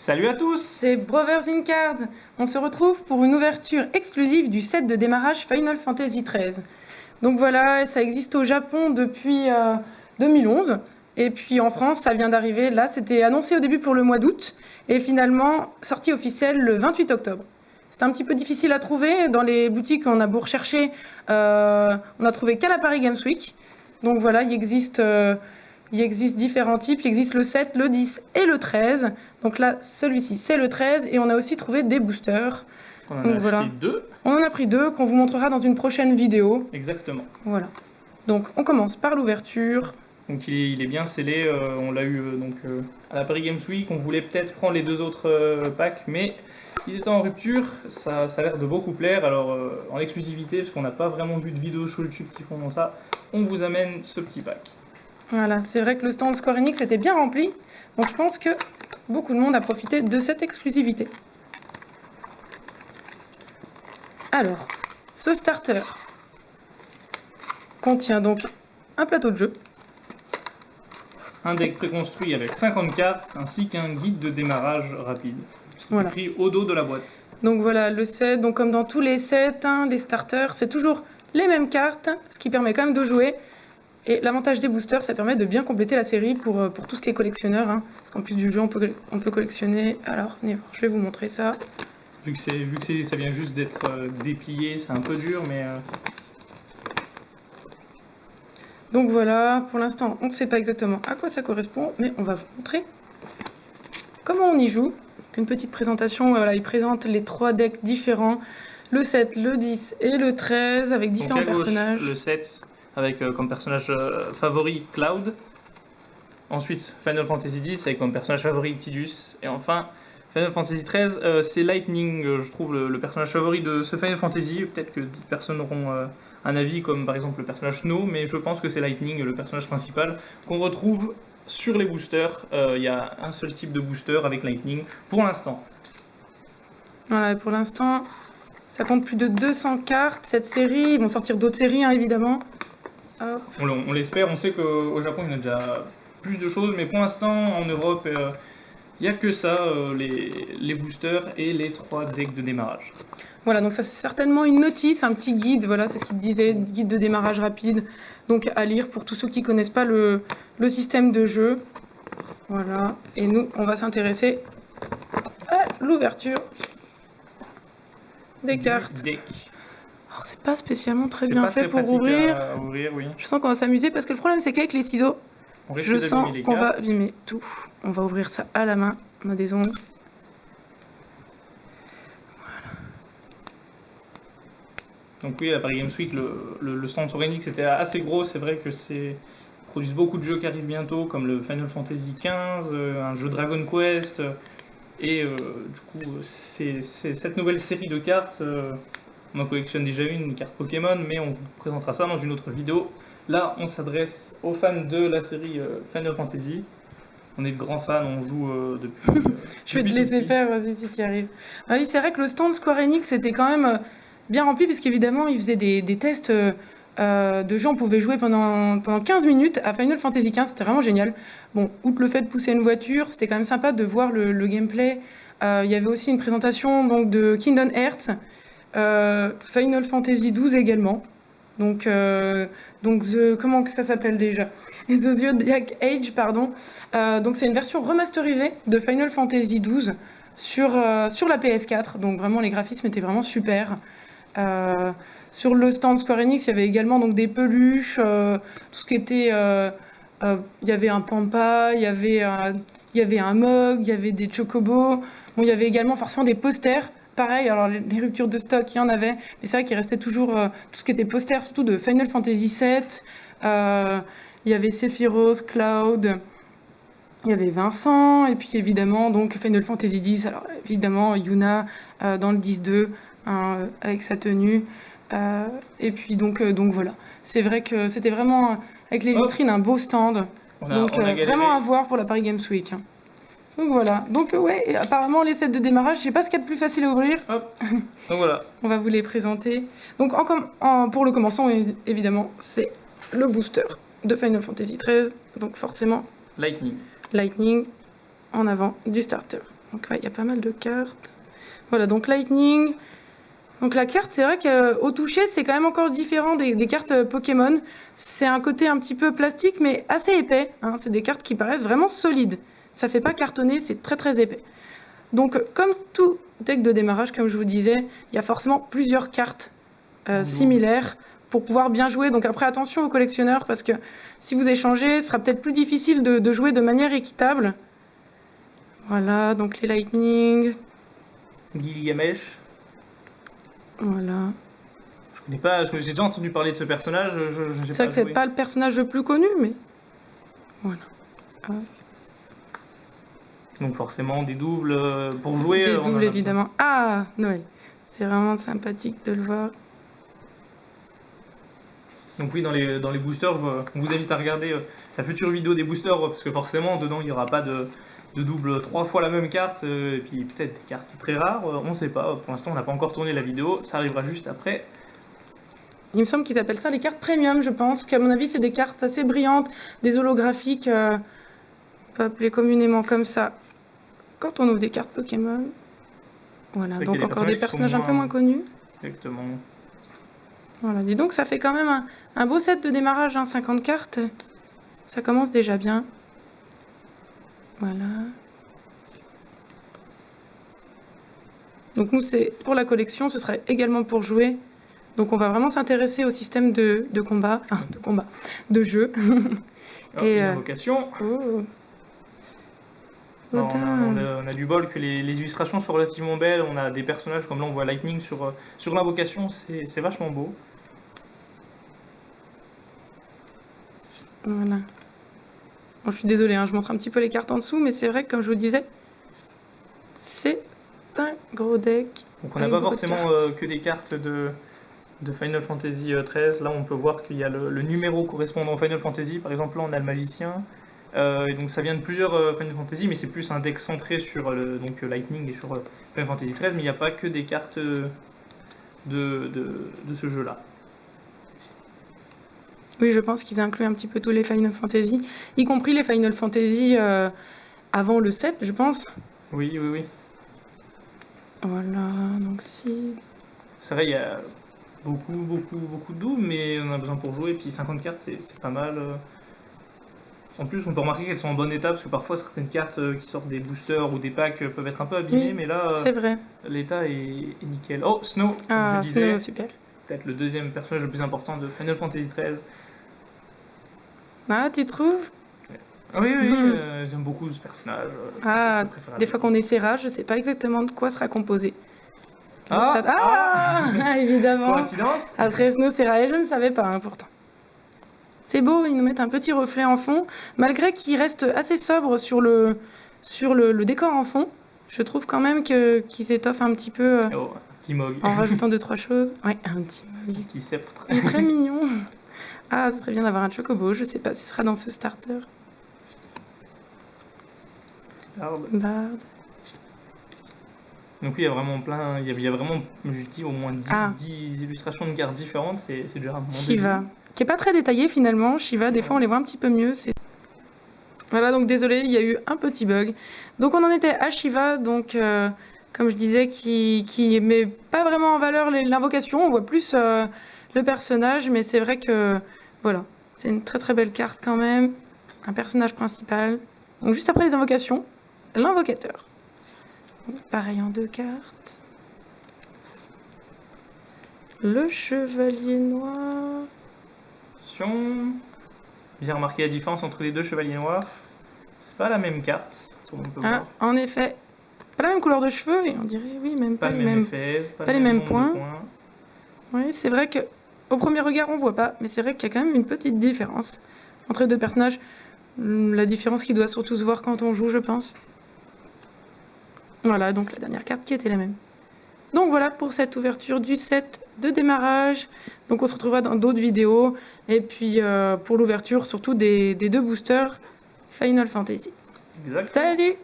Salut à tous! C'est Brothers in Cards. On se retrouve pour une ouverture exclusive du set de démarrage Final Fantasy XIII. Donc voilà, ça existe au Japon depuis 2011. Et puis en France, ça vient d'arriver. Là, c'était annoncé au début pour le mois d'août. Et finalement, sortie officielle le 28 octobre. C'était un petit peu difficile à trouver. Dans les boutiques, on a beau rechercher, on a trouvé qu'à la Paris Games Week. Donc voilà, il existe différents types. Il existe le 7, le 10 et le 13. Donc là, celui-ci, c'est le 13. Et on a aussi trouvé des boosters. On en a acheté deux. On en a pris deux qu'on vous montrera dans une prochaine vidéo. Exactement. Voilà. Donc on commence par l'ouverture. Donc il est bien scellé. On l'a eu à la Paris Games Week. On voulait peut-être prendre les deux autres packs, mais il était en rupture. Ça a l'air de beaucoup plaire. Alors en exclusivité, parce qu'on n'a pas vraiment vu de vidéos sur YouTube qui font ça, on vous amène ce petit pack. Voilà, c'est vrai que le stand Square Enix était bien rempli, donc je pense que beaucoup de monde a profité de cette exclusivité. Alors, ce starter contient donc un plateau de jeu, un deck préconstruit avec 50 cartes, ainsi qu'un guide de démarrage rapide. C'est écrit au dos de la boîte. Donc voilà, le set, donc comme dans tous les sets, les starters, c'est toujours les mêmes cartes, ce qui permet quand même de jouer. Et l'avantage des boosters, ça permet de bien compléter la série pour tout ce qui est collectionneur. Parce qu'en plus du jeu, on peut collectionner. Alors, je vais vous montrer ça. Vu que ça vient juste d'être déplié, c'est un peu dur, mais... Donc voilà, pour l'instant, on ne sait pas exactement à quoi ça correspond, mais on va vous montrer comment on y joue. Une petite présentation, voilà, il présente les 3 decks différents. Le 7, le 10 et le 13, avec différents personnages. Le 7... avec comme personnage favori Cloud. Ensuite, Final Fantasy X avec comme personnage favori Tidus. Et enfin, Final Fantasy XIII, c'est Lightning, je trouve, le personnage favori de ce Final Fantasy. Peut-être que d'autres personnes auront un avis, comme par exemple le personnage Snow, mais je pense que c'est Lightning, le personnage principal, qu'on retrouve sur les boosters. Il y a un seul type de booster avec Lightning, pour l'instant. Voilà, pour l'instant, ça compte plus de 200 cartes, cette série. Ils vont sortir d'autres séries, évidemment. On l'espère, on sait qu'au Japon il y en a déjà plus de choses, mais pour l'instant en Europe il n'y a que ça, les boosters et les 3 decks de démarrage. Voilà, donc ça c'est certainement une notice, un petit guide, voilà, c'est ce qu'il disait, guide de démarrage rapide, donc à lire pour tous ceux qui ne connaissent pas le système de jeu. Voilà, et nous on va s'intéresser à l'ouverture des cartes. Alors c'est pas spécialement très bien fait pour ouvrir. Oui. Je sens qu'on va s'amuser parce que le problème c'est qu'avec les ciseaux, je sens qu'on va abîmer tout. On va ouvrir ça à la main, on a des ongles. Voilà. Donc oui, à Paris Games Week, le stand Square Enix c'était assez gros, c'est vrai que ils produisent beaucoup de jeux qui arrivent bientôt, comme le Final Fantasy XV, un jeu Dragon Quest, et du coup c'est cette nouvelle série de cartes. On en collectionne déjà une carte Pokémon, mais on vous présentera ça dans une autre vidéo. Là, on s'adresse aux fans de la série Final Fantasy. On est de grands fans, on joue depuis... Je vais te laisser faire, vas-y, si tu y arrives. Ah oui, c'est vrai que le stand Square Enix était quand même bien rempli, puisqu'évidemment, ils faisaient des tests de jeux. On pouvait jouer pendant 15 minutes à Final Fantasy XV, c'était vraiment génial. Bon, outre le fait de pousser une voiture, c'était quand même sympa de voir le gameplay. Il y avait aussi une présentation donc, de Kingdom Hearts, Final Fantasy XII également. Donc comment que ça s'appelle déjà? The Zodiac Age, pardon. Donc c'est une version remasterisée de Final Fantasy XII sur la PS4. Donc vraiment les graphismes étaient vraiment super. Sur le stand Square Enix, il y avait également donc des peluches, tout ce qui était... il y avait un Pampa, il y avait un Mog, il y avait des Chocobos. Bon, il y avait également forcément des posters. Pareil, alors les ruptures de stock, il y en avait, mais c'est vrai qu'il restait toujours tout ce qui était poster, surtout de Final Fantasy VII. Il y avait Sephiroth, Cloud, il y avait Vincent, et puis évidemment donc Final Fantasy X. Alors évidemment Yuna dans le 10-2 avec sa tenue. Et puis donc voilà. C'est vrai que c'était vraiment avec les vitrines un beau stand. Donc vraiment à voir pour la Paris Games Week. Donc voilà, donc ouais, et apparemment les sets de démarrage, je sais pas ce qu'il y a de plus facile à ouvrir. Hop, donc voilà. On va vous les présenter. Donc pour le commençant, évidemment, c'est le booster de Final Fantasy XIII, donc forcément Lightning en avant du starter. Donc ouais, il y a pas mal de cartes. Voilà, donc Lightning. Donc la carte, c'est vrai qu'au toucher, c'est quand même encore différent des cartes Pokémon. C'est un côté un petit peu plastique, mais assez épais, hein. C'est des cartes qui paraissent vraiment solides. Ça fait pas cartonner, c'est très très épais. Donc comme tout deck de démarrage, comme je vous disais, il y a forcément plusieurs cartes similaires pour pouvoir bien jouer. Donc après, attention aux collectionneurs, parce que si vous échangez, ce sera peut-être plus difficile de jouer de manière équitable. Voilà, donc les Lightning. Gilgamesh. Voilà. Je connais pas, j'ai déjà entendu parler de ce personnage. C'est vrai que c'est pas le personnage le plus connu, mais voilà. Donc forcément des doubles pour jouer. Des doubles évidemment. Ah, Noël. C'est vraiment sympathique de le voir. Donc oui, dans les boosters, on vous invite à regarder la future vidéo des boosters, parce que forcément, dedans, il n'y aura pas de double 3 fois la même carte, et puis peut-être des cartes très rares, on ne sait pas. Pour l'instant, on n'a pas encore tourné la vidéo, ça arrivera juste après. Il me semble qu'ils appellent ça les cartes premium, je pense, qu'à mon avis, c'est des cartes assez brillantes, des holographiques, on peut appeler communément comme ça, quand on ouvre des cartes Pokémon. Voilà, donc encore des personnages un peu moins connus. Exactement. Voilà, dis donc, ça fait quand même un beau set de démarrage, hein, 50 cartes. Ça commence déjà bien. Voilà. Donc nous, c'est pour la collection, ce sera également pour jouer. Donc on va vraiment s'intéresser au système de combat, enfin de jeu. Et invocation. Oh. Non, on a du bol que les illustrations sont relativement belles. On a des personnages comme là, on voit Lightning sur l'invocation, c'est vachement beau. Voilà. Bon, je suis désolée, hein, je montre un petit peu les cartes en dessous, mais c'est vrai que comme je vous disais, c'est un gros deck. Donc on n'a pas forcément que des cartes de Final Fantasy XIII. Là, on peut voir qu'il y a le numéro correspondant au Final Fantasy. Par exemple, là, on a le magicien. Et donc ça vient de plusieurs Final Fantasy, mais c'est plus un deck centré sur Lightning et sur Final Fantasy XIII, mais il n'y a pas que des cartes de ce jeu-là. Oui, je pense qu'ils incluent un petit peu tous les Final Fantasy, y compris les Final Fantasy avant le 7, je pense. Oui. Voilà, donc si... C'est vrai, il y a beaucoup de doubles, mais on a besoin pour jouer, et puis 50 cartes, c'est pas mal. En plus, on peut remarquer qu'elles sont en bon état, parce que parfois certaines cartes qui sortent des boosters ou des packs peuvent être un peu abîmées, oui, mais là, c'est vrai. L'état est nickel. Oh, Snow, ah, je disais, Snow, super. Peut-être le deuxième personnage le plus important de Final Fantasy XIII. Ah, tu trouves? Oui, j'aime beaucoup ce personnage. Ah, des fois qu'on essaiera, je sais pas exactement de quoi sera composé. Évidemment. Coïncidence. Après Snow, c'est Rae, je ne savais pas, hein, pourtant. C'est beau, ils nous mettent un petit reflet en fond, malgré qu'il reste assez sobre sur le décor en fond. Je trouve quand même qu'ils s'étoffent un petit peu un petit mog. En rajoutant 2-3 choses. Ouais, un petit mog. Un petit sceptre. Il est très mignon. Ah, ce serait bien d'avoir un chocobo. Je sais pas si ce sera dans ce starter. Bard. Donc oui, il y a vraiment plein, il y a vraiment, je dis, au moins 10 illustrations de cartes différentes, c'est déjà un bon Shiva, début. Qui est pas très détaillé finalement. Shiva, des fois on les voit un petit peu mieux. Voilà, donc désolé, il y a eu un petit bug. Donc on en était à Shiva, donc comme je disais, qui met pas vraiment en valeur l'invocation. On voit plus le personnage, mais c'est vrai que voilà, c'est une très très belle carte quand même. Un personnage principal. Donc juste après les invocations, l'invocateur. Pareil en 2 cartes. Le chevalier noir. Attention. Bien remarqué la différence entre les deux chevaliers noirs. C'est pas la même carte, comme on peut voir. En effet. Pas la même couleur de cheveux, et on dirait, oui, même pas les mêmes effet, pas les mêmes points. Oui, c'est vrai que au premier regard, on voit pas, mais c'est vrai qu'il y a quand même une petite différence entre les deux personnages. La différence qui doit surtout se voir quand on joue, je pense. Voilà, donc la dernière carte qui était la même. Donc voilà pour cette ouverture du set de démarrage. Donc on se retrouvera dans d'autres vidéos. Et puis pour l'ouverture surtout des 2 boosters Final Fantasy. Exactement. Salut!